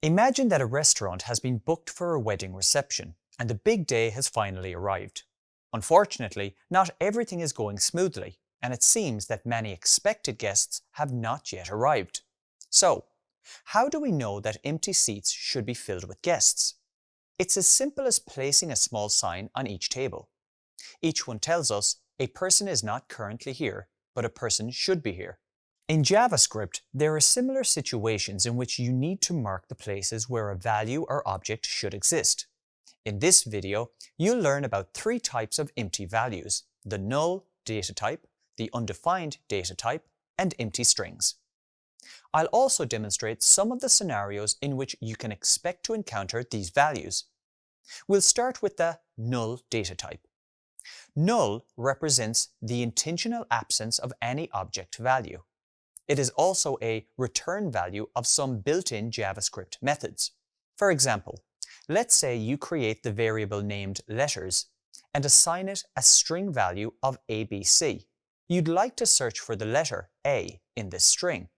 Imagine that a restaurant has been booked for a wedding reception and the big day has finally arrived. Unfortunately, not everything is going smoothly, and it seems that many expected guests have not yet arrived. So, how do we know that empty seats should be filled with guests? It's as simple as placing a small sign on each table. Each one tells us a person is not currently here, but a person should be here. In JavaScript, there are similar situations in which you need to mark the places where a value or object should exist. In this video, you'll learn about three types of empty values: the null data type, the undefined data type, and empty strings. I'll also demonstrate some of the scenarios in which you can expect to encounter these values. We'll start with the null data type. Null represents the intentional absence of any object value. It is also a return value of some built-in JavaScript methods. For example, let's say you create the variable named letters and assign it a string value of ABC. You'd like to search for the letter A in this string.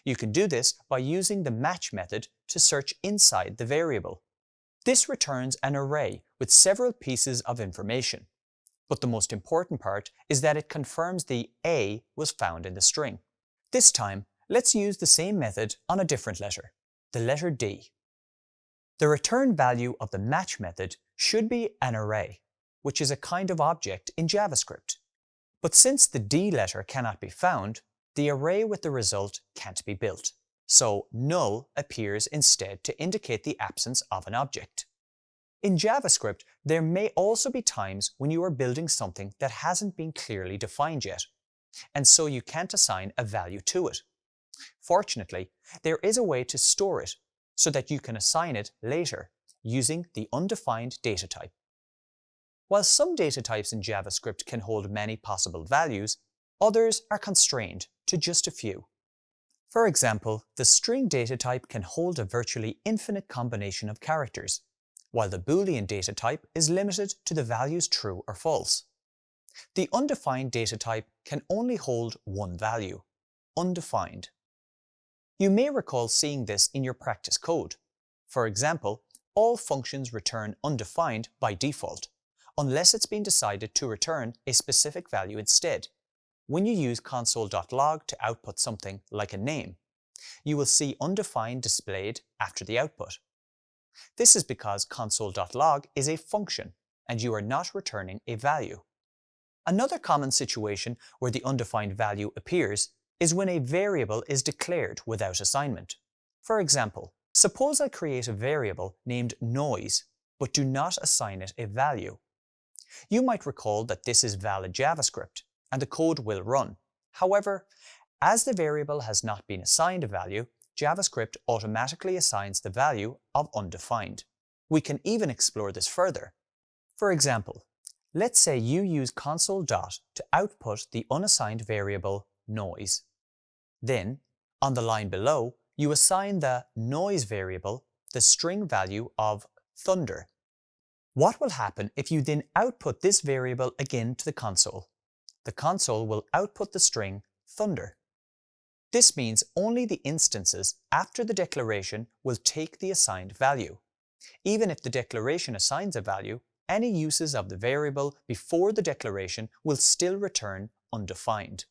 You can do this by using the match method to search inside the variable. This returns an array with several pieces of information, but the most important part is that it confirms the A was found in the string. This time, let's use the same method on a different letter, the letter D. The return value of the match method should be an array, which is a kind of object in JavaScript. But since the D letter cannot be found, the array with the result can't be built. So null appears instead to indicate the absence of an object. In JavaScript, there may also be times when you are building something that hasn't been clearly defined yet, and so you can't assign a value to it. Fortunately, there is a way to store it so that you can assign it later using the undefined data type. While some data types in JavaScript can hold many possible values, others are constrained to just a few. For example, the string data type can hold a virtually infinite combination of characters, while the Boolean data type is limited to the values true or false. The undefined data type can only hold one value, undefined. You may recall seeing this in your practice code. For example, all functions return undefined by default, unless it's been decided to return a specific value instead. When you use console.log to output something like a name, you will see undefined displayed after the output. This is because console.log is a function, and you are not returning a value. Another common situation where the undefined value appears is when a variable is declared without assignment. For example, suppose I create a variable named noise, but do not assign it a value. You might recall that this is valid JavaScript, and the code will run. However, as the variable has not been assigned a value, JavaScript automatically assigns the value of undefined. We can even explore this further. For example, let's say you use console.to output the unassigned variable noise. Then, on the line below, you assign the noise variable the string value of thunder. What will happen if you then output this variable again to the console? The console will output the string thunder. This means only the instances after the declaration will take the assigned value. Even if the declaration assigns a value, any uses of the variable before the declaration will still return undefined.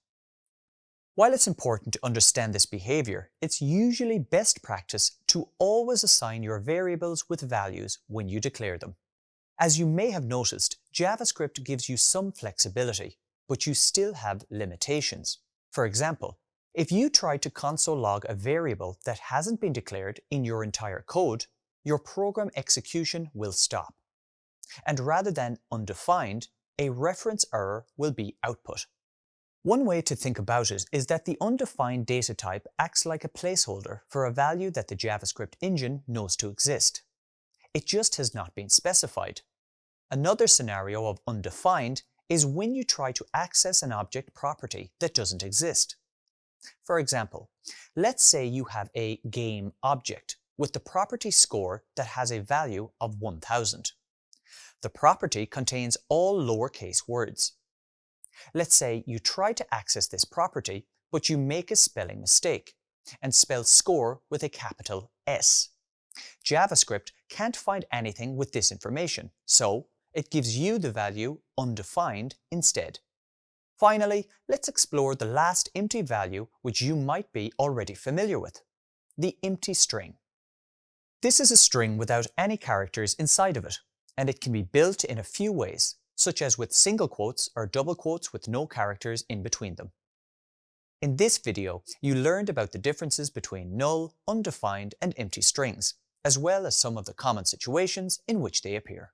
While it's important to understand this behavior, it's usually best practice to always assign your variables with values when you declare them. As you may have noticed, JavaScript gives you some flexibility, but you still have limitations. For example, if you try to console log a variable that hasn't been declared in your entire code, your program execution will stop. And rather than undefined, a reference error will be output. One way to think about it is that the undefined data type acts like a placeholder for a value that the JavaScript engine knows to exist. It just has not been specified. Another scenario of undefined is when you try to access an object property that doesn't exist. For example, let's say you have a game object with the property score that has a value of 1000. The property contains all lowercase words. Let's say you try to access this property, but you make a spelling mistake and spell score with a capital S. JavaScript can't find anything with this information, so it gives you the value undefined instead. Finally, let's explore the last empty value which you might be already familiar with, the empty string. This is a string without any characters inside of it, and it can be built in a few ways, such as with single quotes or double quotes with no characters in between them. In this video, you learned about the differences between null, undefined, and empty strings, as well as some of the common situations in which they appear.